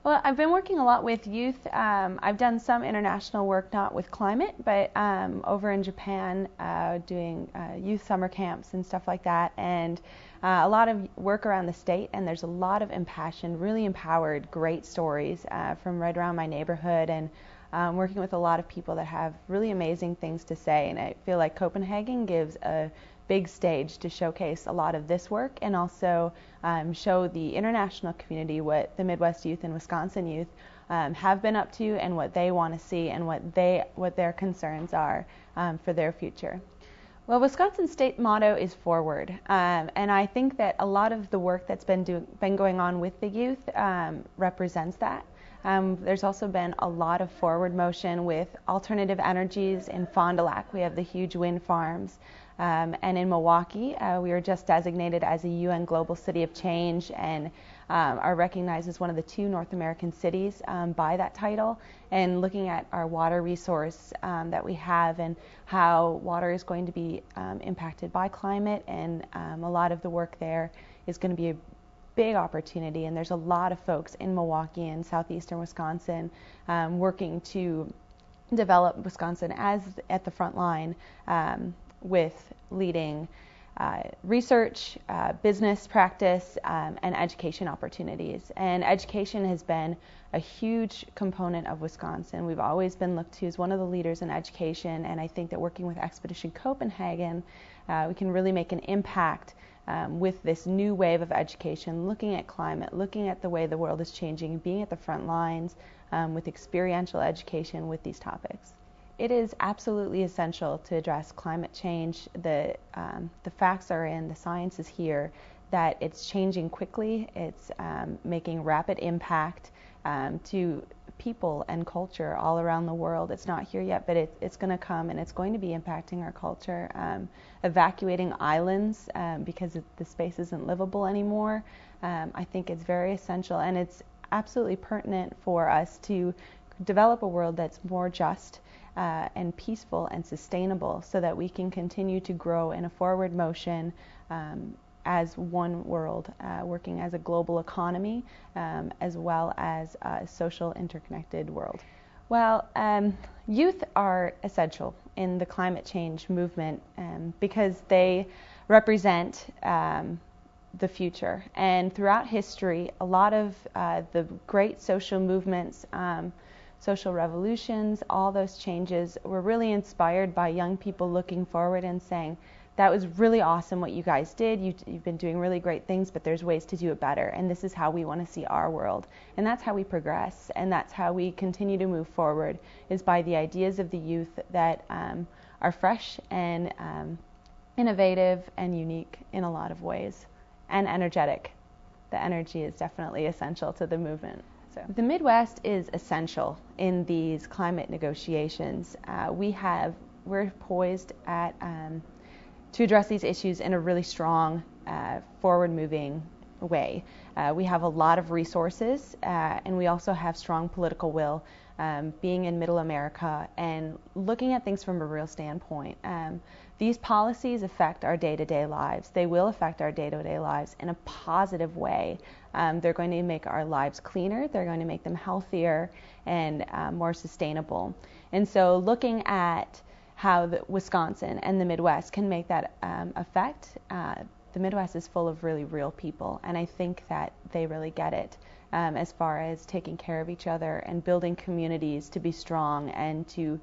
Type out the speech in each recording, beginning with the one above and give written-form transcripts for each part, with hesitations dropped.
Well, I've been working a lot with youth. I've done some international work, not with climate, but over in Japan, doing youth summer camps and stuff like that, and a lot of work around the state. And there's a lot of impassioned, really empowered, great stories from right around my neighborhood, and working with a lot of people that have really amazing things to say. And I feel like Copenhagen gives a big stage to showcase a lot of this work, and also show the international community what the Midwest youth and Wisconsin youth have been up to, and what they want to see, and what their concerns are for their future. Well, Wisconsin's state motto is forward, and I think that a lot of the work that's been going on with the youth represents that. There's also been a lot of forward motion with alternative energies. In Fond du Lac, we have the huge wind farms. And in Milwaukee, we were just designated as a UN Global City of Change, and are recognized as one of the 2 North American cities by that title. And looking at our water resource that we have, and how water is going to be impacted by climate, and a lot of the work there is going to be a big opportunity. And there's a lot of folks in Milwaukee and southeastern Wisconsin working to develop Wisconsin as at the front line, with leading research, business practice, and education opportunities. And education has been a huge component of Wisconsin. We've always been looked to as one of the leaders in education, and I think that working with Expedition Copenhagen, we can really make an impact with this new wave of education, looking at climate, looking at the way the world is changing, being at the front lines with experiential education with these topics. It is absolutely essential to address climate change. The facts are in, the science is here, that it's changing quickly. It's making rapid impact to people and culture all around the world. It's not here yet, but it's going to come, and it's going to be impacting our culture. Evacuating islands because the space isn't livable anymore. I think it's very essential, and it's absolutely pertinent for us to develop a world that's more just and peaceful and sustainable, so that we can continue to grow in a forward motion as one world, working as a global economy, as well as a social interconnected world. Well, youth are essential in the climate change movement because they represent the future. And throughout history, a lot of the great social movements, social revolutions, all those changes were really inspired by young people looking forward and saying, that was really awesome what you guys did. You've been doing really great things, but there's ways to do it better. And this is how we want to see our world. And that's how we progress. And that's how we continue to move forward, is by the ideas of the youth that are fresh and innovative and unique in a lot of ways, and energetic. The energy is definitely essential to the movement. So the Midwest is essential in these climate negotiations. We're poised to address these issues in a really strong, forward-moving way. We have a lot of resources, and we also have strong political will, being in Middle America and looking at things from a real standpoint. These policies affect our day-to-day lives. They will affect our day-to-day lives in a positive way. They're going to make our lives cleaner. They're going to make them healthier and more sustainable. And so looking at how Wisconsin and the Midwest can make that effect, the Midwest is full of really real people, and I think that they really get it as far as taking care of each other and building communities to be strong and to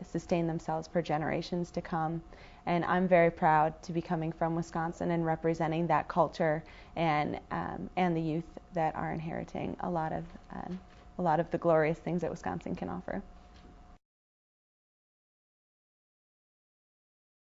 sustain themselves for generations to come. And I'm very proud to be coming from Wisconsin and representing that culture and the youth that are inheriting a lot of the glorious things that Wisconsin can offer.